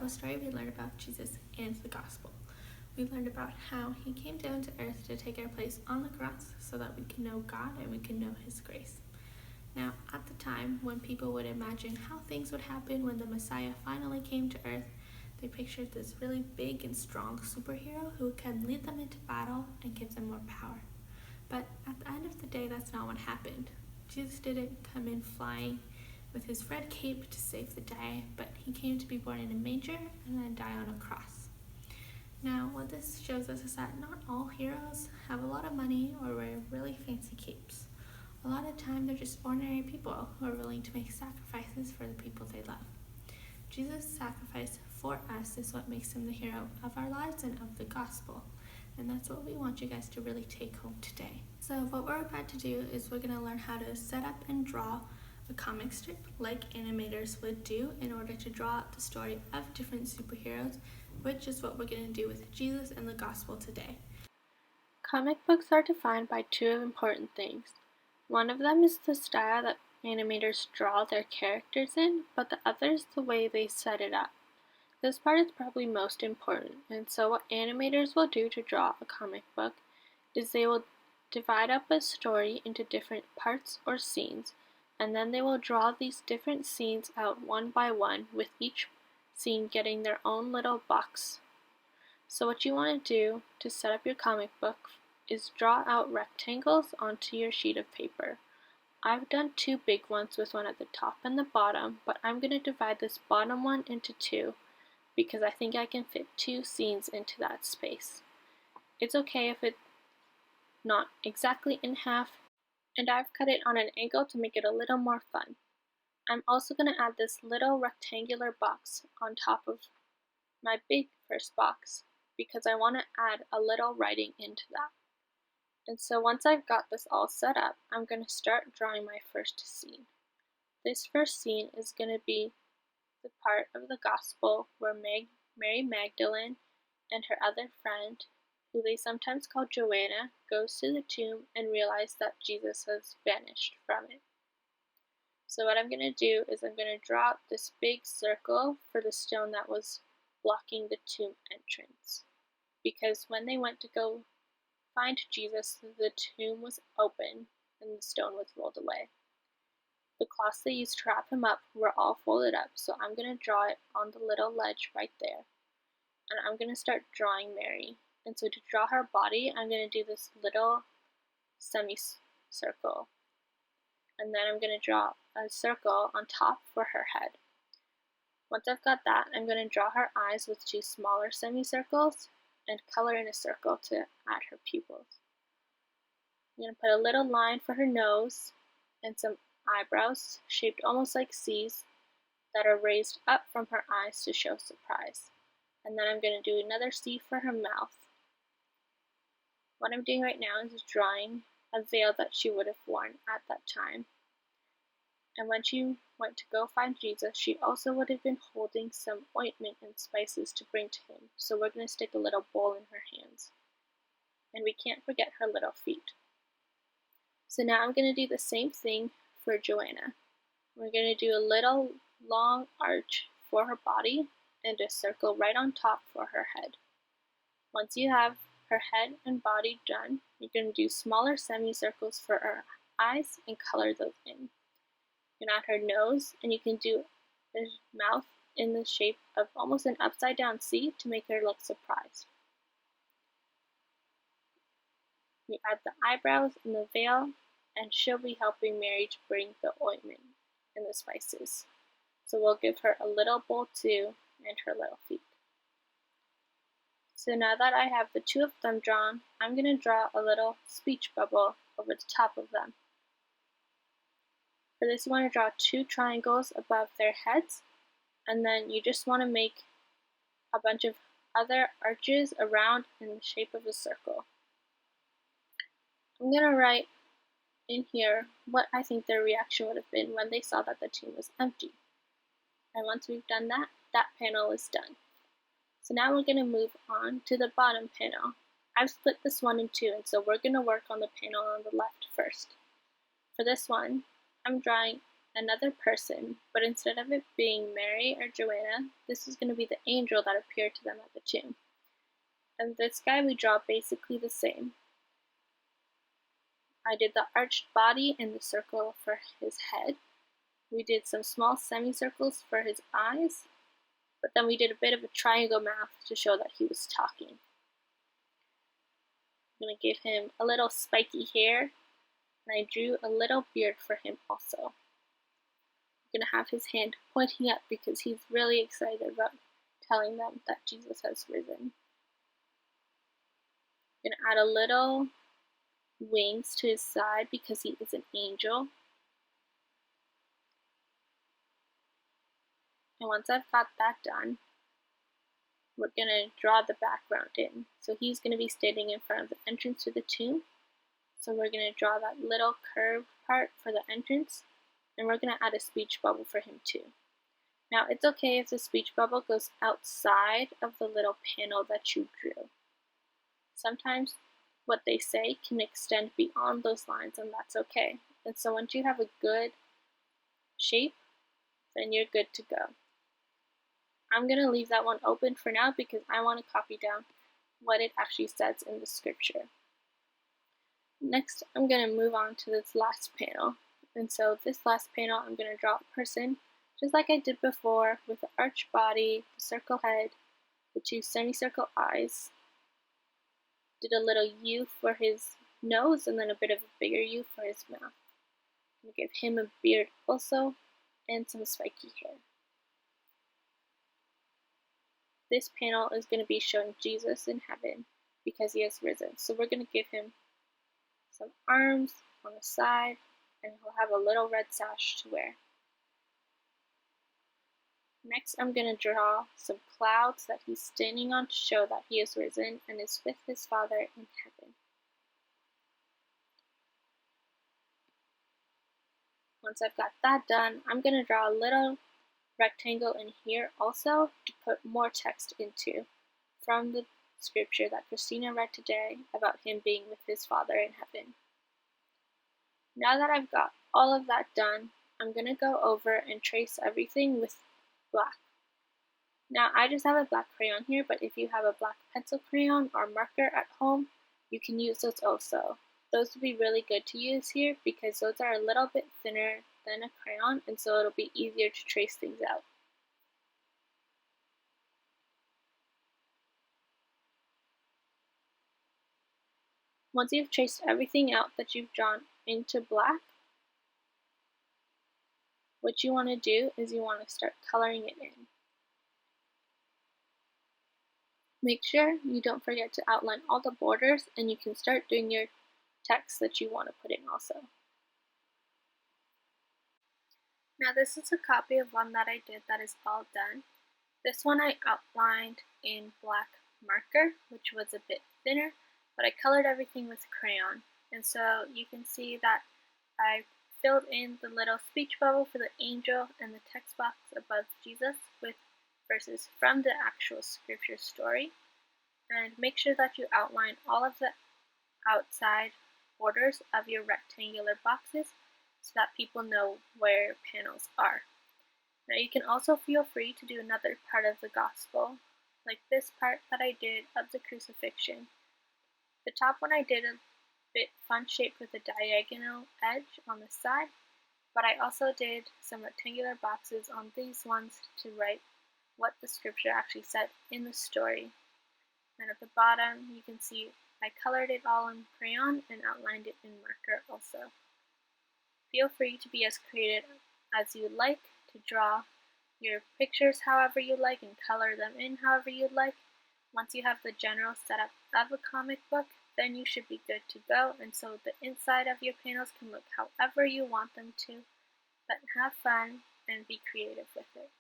Bible story, we learned about Jesus and the gospel. We learned about how he came down to earth to take our place on the cross so that we can know God and we can know his grace. Now, at the time, when people would imagine how things would happen when the Messiah finally came to earth, they pictured this really big and strong superhero who can lead them into battle and give them more power. But at the end of the day, that's not what happened. Jesus didn't come in flying with his red cape to save the day, but he came to be born in a manger and then die on a cross. Now, what this shows us is that not all heroes have a lot of money or wear really fancy capes. A lot of the time, they're just ordinary people who are willing to make sacrifices for the people they love. Jesus' sacrifice for us is what makes him the hero of our lives and of the gospel. And that's what we want you guys to really take home today. So what we're about to do is we're going to learn how to set up and draw a comic strip like animators would do in order to draw out the story of different superheroes, which is what we're going to do with Jesus and the gospel today. Comic books are defined by two important things. One of them is the style that animators draw their characters in, but the other is the way they set it up. This part is probably most important, and so what animators will do to draw a comic book is they will divide up a story into different parts or scenes, and then they will draw these different scenes out one by one, with each scene getting their own little box. So what you want to do to set up your comic book is draw out rectangles onto your sheet of paper. I've done two big ones with one at the top and the bottom, but I'm going to divide this bottom one into two because I think I can fit two scenes into that space. It's okay if it's not exactly in half, and I've cut it on an angle to make it a little more fun. I'm also going to add this little rectangular box on top of my big first box because I want to add a little writing into that. And so once I've got this all set up, I'm going to start drawing my first scene. This first scene is going to be the part of the gospel where Mary Magdalene and her other friend, who they sometimes call Joanna, goes to the tomb and realizes that Jesus has vanished from it. So what I'm going to do is I'm going to draw out this big circle for the stone that was blocking the tomb entrance. Because when they went to go find Jesus, the tomb was open and the stone was rolled away. The cloths they used to wrap him up were all folded up, so I'm going to draw it on the little ledge right there. And I'm going to start drawing Mary. And so to draw her body, I'm going to do this little semicircle. And then I'm going to draw a circle on top for her head. Once I've got that, I'm going to draw her eyes with two smaller semicircles and color in a circle to add her pupils. I'm going to put a little line for her nose and some eyebrows shaped almost like C's that are raised up from her eyes to show surprise. And then I'm going to do another C for her mouth. What I'm doing right now is drawing a veil that she would have worn at that time. And when she went to go find Jesus, she also would have been holding some ointment and spices to bring to him. So we're going to stick a little bowl in her hands. And we can't forget her little feet. So now I'm going to do the same thing for Joanna. We're going to do a little long arch for her body and a circle right on top for her head. Once you have her head and body done, you're going to do smaller semicircles for her eyes and color those in. You can add her nose, and you can do her mouth in the shape of almost an upside down C to make her look surprised. You add the eyebrows and the veil, and she'll be helping Mary to bring the ointment and the spices. So we'll give her a little bowl too, and her little feet. So now that I have the two of them drawn, I'm going to draw a little speech bubble over the top of them. For this, you want to draw two triangles above their heads, and then you just want to make a bunch of other arches around in the shape of a circle. I'm going to write in here what I think their reaction would have been when they saw that the tomb was empty. And once we've done that, that panel is done. So now we're going to move on to the bottom panel. I've split this one in two, and so we're going to work on the panel on the left first. For this one, I'm drawing another person, but instead of it being Mary or Joanna, this is going to be the angel that appeared to them at the tomb. And this guy we draw basically the same. I did the arched body and the circle for his head. We did some small semicircles for his eyes, but then we did a bit of a triangle math to show that he was talking. I'm going to give him a little spiky hair, and I drew a little beard for him also. I'm going to have his hand pointing up because he's really excited about telling them that Jesus has risen. I'm going to add a little wings to his side because he is an angel. And once I've got that done, we're going to draw the background in. So he's going to be standing in front of the entrance to the tomb. So we're going to draw that little curved part for the entrance, and we're going to add a speech bubble for him too. Now it's okay if the speech bubble goes outside of the little panel that you drew. Sometimes what they say can extend beyond those lines, and that's okay. And so once you have a good shape, then you're good to go. I'm going to leave that one open for now because I want to copy down what it actually says in the scripture. Next, I'm going to move on to this last panel. And so this last panel, I'm going to draw a person, just like I did before, with the arched body, the circle head, the two semicircle eyes. Did a little U for his nose, and then a bit of a bigger U for his mouth. I'm going to give him a beard also, and some spiky hair. This panel is going to be showing Jesus in heaven because he has risen. So we're going to give him some arms on the side, and he'll have a little red sash to wear. Next, I'm going to draw some clouds that he's standing on to show that he is risen and is with his Father in heaven. Once I've got that done, I'm going to draw a little rectangle in here also to put more text into from the scripture that Christina read today about him being with his Father in heaven. Now that I've got all of that done, I'm going to go over and trace everything with black. Now I just have a black crayon here, but if you have a black pencil crayon or marker at home, you can use those also. Those would be really good to use here because those are a little bit thinner than a crayon, and so it'll be easier to trace things out. Once you've traced everything out that you've drawn into black, what you want to do is you want to start coloring it in. Make sure you don't forget to outline all the borders, and you can start doing your text that you want to put in also. Now this is a copy of one that I did that is all done. This one I outlined in black marker, which was a bit thinner, but I colored everything with crayon. And so you can see that I filled in the little speech bubble for the angel and the text box above Jesus with verses from the actual scripture story. And make sure that you outline all of the outside borders of your rectangular boxes so that people know where panels are. Now you can also feel free to do another part of the gospel, like this part that I did of the crucifixion. The top one I did a bit fun shaped with a diagonal edge on the side, but I also did some rectangular boxes on these ones to write what the scripture actually said in the story. And at the bottom you can see I colored it all in crayon and outlined it in marker also. Feel free to be as creative as you like to draw your pictures however you like and color them in however you like. Once you have the general setup of a comic book, then you should be good to go, and so the inside of your panels can look however you want them to, but have fun and be creative with it.